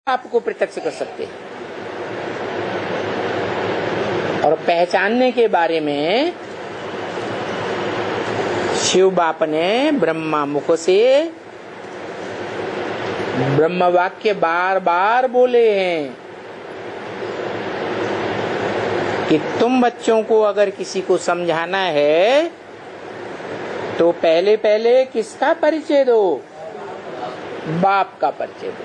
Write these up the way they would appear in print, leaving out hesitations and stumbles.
आपको प्रत्यक्ष कर सकते हैं। और पहचानने के बारे में शिव बाप ने ब्रह्मा मुख से ब्रह्म वाक्य बार बार बोले हैं कि तुम बच्चों को अगर किसी को समझाना है तो पहले पहले किसका परिचय दो? बाप का परिचय दो।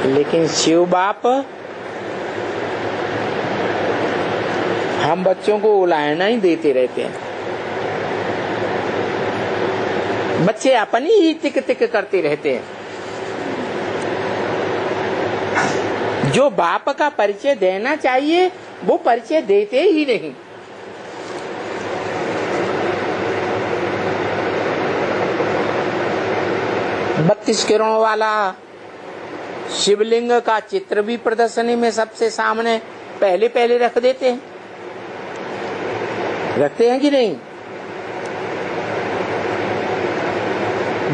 लेकिन शिव बाप हम बच्चों को उलाहना ही देते रहते हैं। बच्चे अपनी ही टिक टिक करते रहते हैं। जो बाप का परिचय देना चाहिए वो परिचय देते ही नहीं। बत्तीस किरणों वाला शिवलिंग का चित्र भी प्रदर्शनी में सबसे सामने पहले पहले रख देते हैं। रखते हैं कि नहीं?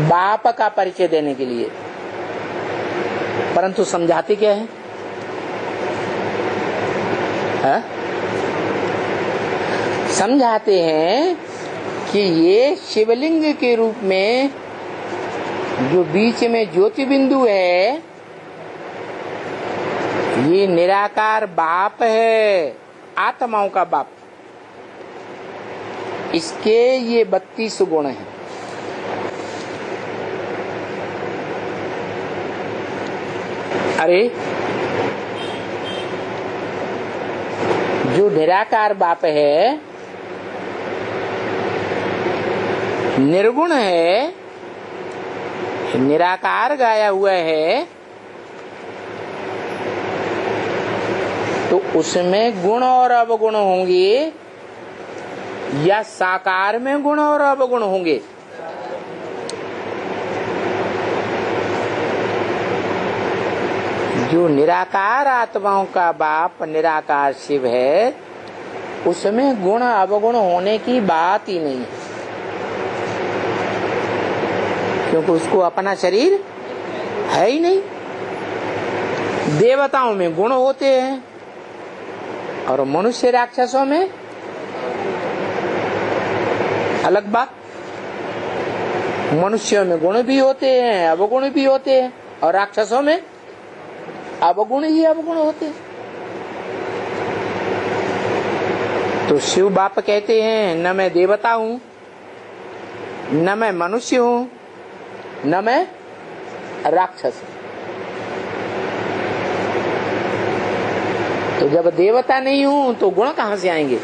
बाप का परिचय देने के लिए। परंतु समझाते क्या है? समझाते हैं कि ये शिवलिंग के रूप में जो बीच में ज्योति बिंदु है ये निराकार बाप है, आत्माओं का बाप। इसके ये 32 गुण हैं। अरे जो निराकार बाप है, निर्गुण है, निराकार गाया हुआ है, तो उसमें गुण और अवगुण होंगे या साकार में गुण और अवगुण होंगे? जो निराकार आत्माओं का बाप निराकार शिव है उसमें गुण अवगुण होने की बात ही नहीं है, क्योंकि उसको अपना शरीर है ही नहीं। देवताओं में गुण होते हैं और मनुष्य राक्षसों में अलग बात। मनुष्यों में गुण भी होते हैं, अवगुण भी होते हैं, और राक्षसों में अवगुण ही अवगुण होते हैं। तो शिव बाप कहते हैं न मैं देवता हूं, न मैं मनुष्य हूं, न मैं राक्षस। तो जब देवता नहीं हूं तो गुण कहां से आएंगे?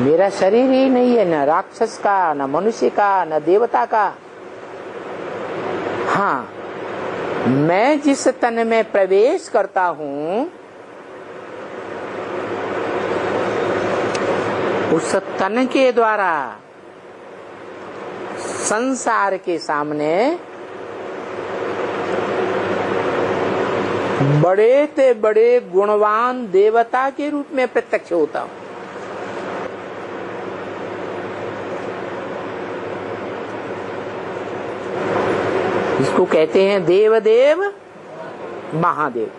मेरा शरीर ही नहीं है, न राक्षस का, न मनुष्य का, न देवता का। हाँ, मैं जिस तन में प्रवेश करता हूं उस तन के द्वारा संसार के सामने बड़े से बड़े गुणवान देवता के रूप में प्रत्यक्ष होता हूं। इसको कहते हैं देवदेव महादेव,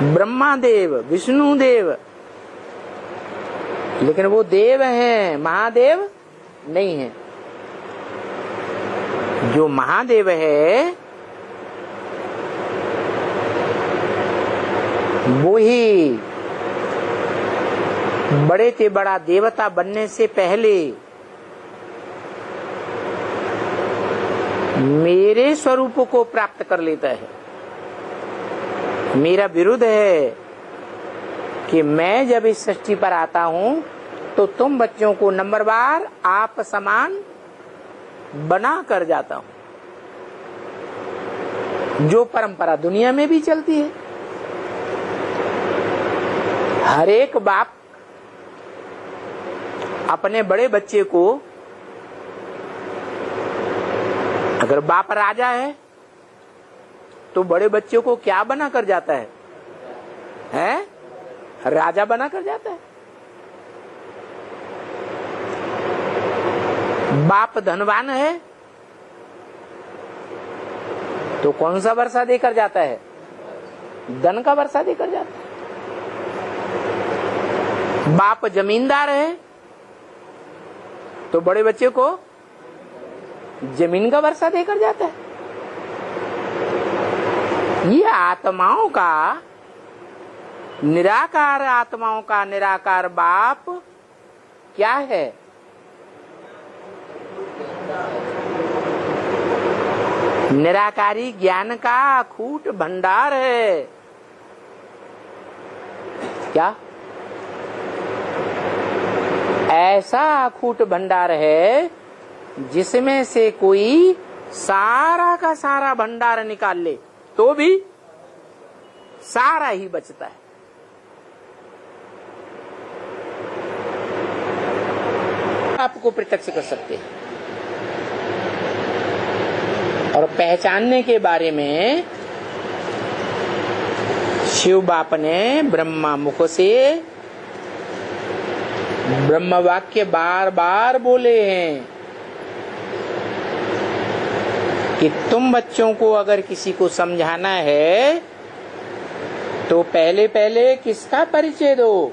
ब्रह्मादेव, विष्णुदेव। लेकिन वो देव हैं, महादेव नहीं है। जो महादेव है वो ही बड़े से बड़ा देवता बनने से पहले मेरे स्वरूप को प्राप्त कर लेता है। मेरा विरुद्ध है कि मैं जब इस सृष्टि पर आता हूं तो तुम बच्चों को नंबरवार आप समान बना कर जाता हूं, जो परंपरा दुनिया में भी चलती है। हर एक बाप अपने बड़े बच्चे को, अगर बाप राजा है तो बड़े बच्चे को क्या बना कर जाता है? राजा बना कर जाता है। बाप धनवान है तो कौन सा वर्षा देकर जाता है? धन का वर्षा देकर जाता है। बाप जमींदार है तो बड़े बच्चे को जमीन का वर्षा देकर जाता है। ये आत्माओं का, निराकार आत्माओं का निराकार बाप क्या है? निराकारी ज्ञान का अखूट भंडार है। क्या? ऐसा अखूट भंडार है जिसमें से कोई सारा का सारा भंडार निकाल ले तो भी सारा ही बचता है। आपको प्रत्यक्ष कर सकते हैं। और पहचानने के बारे में शिव बाप ने ब्रह्मा मुख से ब्रह्म वाक्य बार बार बोले हैं कि तुम बच्चों को अगर किसी को समझाना है तो पहले पहले किसका परिचय दो?